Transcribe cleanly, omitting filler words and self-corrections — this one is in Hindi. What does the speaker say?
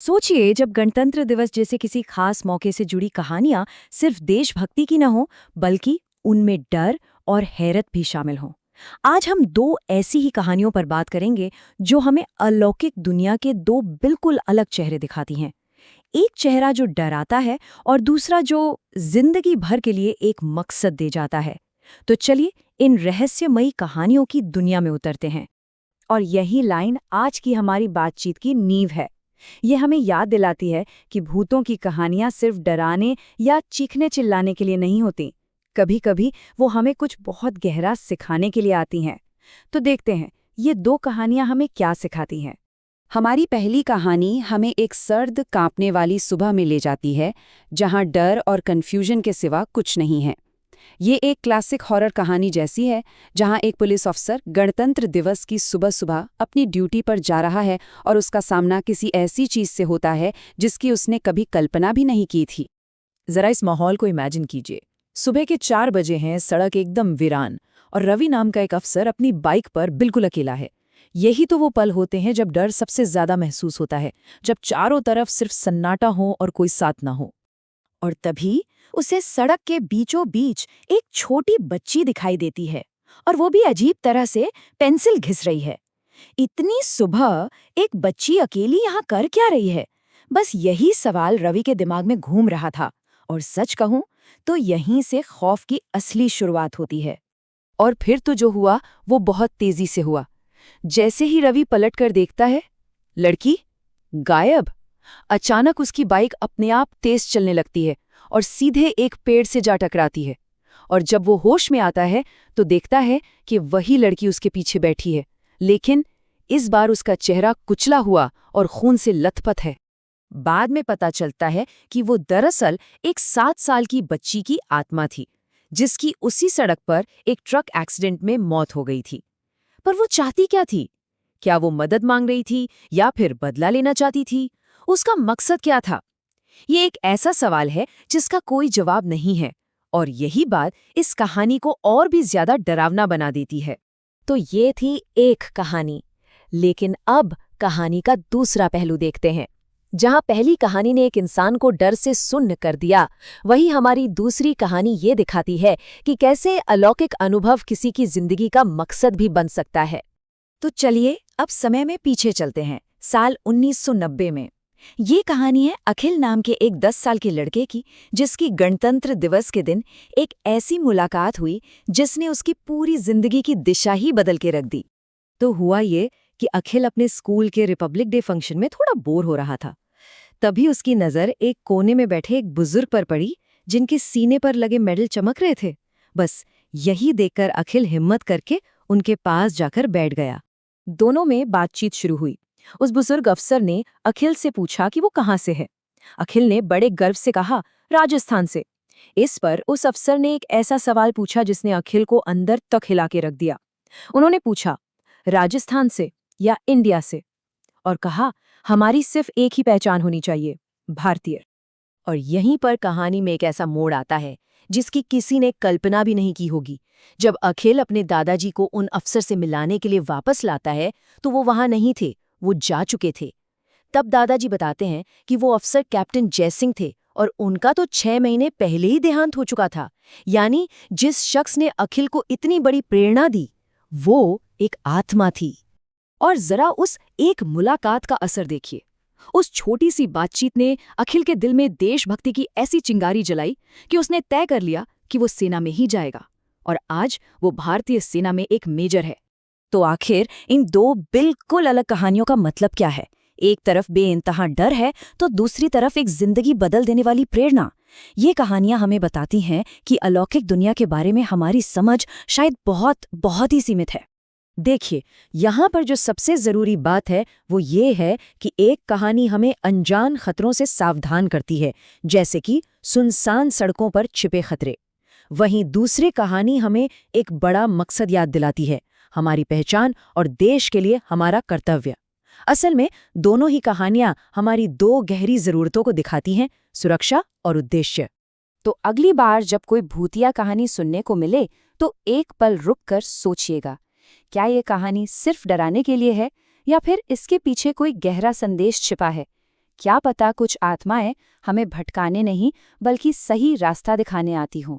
सोचिए जब गणतंत्र दिवस जैसे किसी खास मौके से जुड़ी कहानियां सिर्फ देशभक्ति की न हो बल्कि उनमें डर और हैरत भी शामिल हों। आज हम दो ऐसी ही कहानियों पर बात करेंगे जो हमें अलौकिक दुनिया के दो बिल्कुल अलग चेहरे दिखाती हैं। एक चेहरा जो डराता है और दूसरा जो जिंदगी भर के लिए एक मकसद दे जाता है। तो चलिए इन रहस्यमयी कहानियों की दुनिया में उतरते हैं। और यही लाइन आज की हमारी बातचीत की नींव है। ये हमें याद दिलाती है कि भूतों की कहानियां सिर्फ डराने या चीखने चिल्लाने के लिए नहीं होती। कभी कभी वो हमें कुछ बहुत गहरा सिखाने के लिए आती हैं। तो देखते हैं ये दो कहानियां हमें क्या सिखाती हैं। हमारी पहली कहानी हमें एक सर्द कांपने वाली सुबह में ले जाती है जहां डर और कन्फ्यूजन के सिवा कुछ नहीं है। ये एक क्लासिक हॉरर कहानी जैसी है जहां एक पुलिस अफसर गणतंत्र दिवस की सुबह सुबह अपनी ड्यूटी पर जा रहा है और उसका सामना किसी ऐसी चीज से होता है जिसकी उसने कभी कल्पना भी नहीं की थी। जरा इस माहौल को इमेजिन कीजिए। सुबह के 4 बजे हैं, सड़क एकदम वीरान और रवि नाम का एक अफसर अपनी बाइक पर बिल्कुल अकेला है। यही तो वो पल होते हैं जब डर सबसे ज्यादा महसूस होता है, जब चारों तरफ सिर्फ सन्नाटा हो और कोई साथ ना हो। और तभी उसे सड़क के बीचों बीच एक छोटी बच्ची दिखाई देती है, और वो भी अजीब तरह से पेंसिल घिस रही है। इतनी सुबह एक बच्ची अकेली यहाँ कर क्या रही है? बस यही सवाल रवि के दिमाग में घूम रहा था। और सच कहूं तो यहीं से खौफ की असली शुरुआत होती है। और फिर तो जो हुआ वो बहुत तेजी से हुआ। जैसे ही रवि पलटकर देखता है, लड़की गायब। अचानक उसकी बाइक अपने आप तेज चलने लगती है और सीधे एक पेड़ से जा टकराती है। और जब वो होश में आता है तो देखता है कि वही लड़की उसके पीछे बैठी है, लेकिन इस बार उसका चेहरा कुचला हुआ और खून से लथपथ है। बाद में पता चलता है कि वो दरअसल एक 7 साल की बच्ची की आत्मा थी, जिसकी उसी सड़क पर एक ट्रक एक्सीडेंट में मौत हो गई थी। पर वो चाहती क्या थी? क्या वो मदद मांग रही थी या फिर बदला लेना चाहती थी? उसका मकसद क्या था? ये एक ऐसा सवाल है जिसका कोई जवाब नहीं है, और यही बात इस कहानी को और भी ज्यादा डरावना बना देती है। तो ये थी एक कहानी, लेकिन अब कहानी का दूसरा पहलू देखते हैं। जहां पहली कहानी ने एक इंसान को डर से सुन्न कर दिया, वही हमारी दूसरी कहानी ये दिखाती है कि कैसे अलौकिक अनुभव किसी की जिंदगी का मकसद भी बन सकता है। तो चलिए अब समय में पीछे चलते हैं, साल 1990 में। ये कहानी है अखिल नाम के एक 10 साल के लड़के की, जिसकी गणतंत्र दिवस के दिन एक ऐसी मुलाकात हुई जिसने उसकी पूरी जिंदगी की दिशा ही बदल के रख दी। तो हुआ ये कि अखिल अपने स्कूल के रिपब्लिक डे फंक्शन में थोड़ा बोर हो रहा था। तभी उसकी नज़र एक कोने में बैठे एक बुजुर्ग पर पड़ी, जिनके सीने पर लगे मेडल चमक रहे थे। बस यही देखकर अखिल हिम्मत करके उनके पास जाकर बैठ गया। दोनों में बातचीत शुरू हुई। उस बुजुर्ग अफसर ने अखिल से पूछा कि वो कहाँ से है। अखिल ने बड़े गर्व से कहा, राजस्थान से। इस पर उस अफसर ने एक ऐसा सवाल पूछा जिसने अखिल को अंदर तक हिला के रख दिया। उन्होंने पूछा, राजस्थान से या इंडिया से? और कहा, हमारी सिर्फ एक ही पहचान होनी चाहिए, भारतीय। और यहीं पर कहानी में एक ऐसा मोड़ आता है जिसकी किसी ने कल्पना भी नहीं की होगी। जब अखिल अपने दादाजी को उन अफसर से मिलाने के लिए वापस लाता है तो वो वहां नहीं थे, वो जा चुके थे। तब दादाजी बताते हैं कि वो अफसर कैप्टन जयसिंह थे और उनका तो 6 महीने पहले ही देहांत हो चुका था। यानी जिस शख्स ने अखिल को इतनी बड़ी प्रेरणा दी, वो एक आत्मा थी। और जरा उस एक मुलाकात का असर देखिए। उस छोटी सी बातचीत ने अखिल के दिल में देशभक्ति की ऐसी चिंगारी जलाई कि उसने तय कर लिया कि वो सेना में ही जाएगा, और आज वो भारतीय सेना में एक मेजर है। तो आखिर इन दो बिल्कुल अलग कहानियों का मतलब क्या है? एक तरफ बेइंतहा डर है तो दूसरी तरफ एक जिंदगी बदल देने वाली प्रेरणा। ये कहानियां हमें बताती हैं कि अलौकिक दुनिया के बारे में हमारी समझ शायद बहुत बहुत ही सीमित है। देखिए, यहाँ पर जो सबसे जरूरी बात है वो ये है कि एक कहानी हमें अनजान खतरों से सावधान करती है, जैसे कि सुनसान सड़कों पर छिपे खतरे। वहीं दूसरी कहानी हमें एक बड़ा मकसद याद दिलाती है, हमारी पहचान और देश के लिए हमारा कर्तव्य। असल में दोनों ही कहानियां हमारी दो गहरी जरूरतों को दिखाती हैं, सुरक्षा और उद्देश्य। तो अगली बार जब कोई भूतिया कहानी सुनने को मिले तो एक पल रुक कर सोचिएगा, क्या ये कहानी सिर्फ डराने के लिए है या फिर इसके पीछे कोई गहरा संदेश छिपा है? क्या पता कुछ आत्माएं हमें भटकाने नहीं बल्कि सही रास्ता दिखाने आती हों।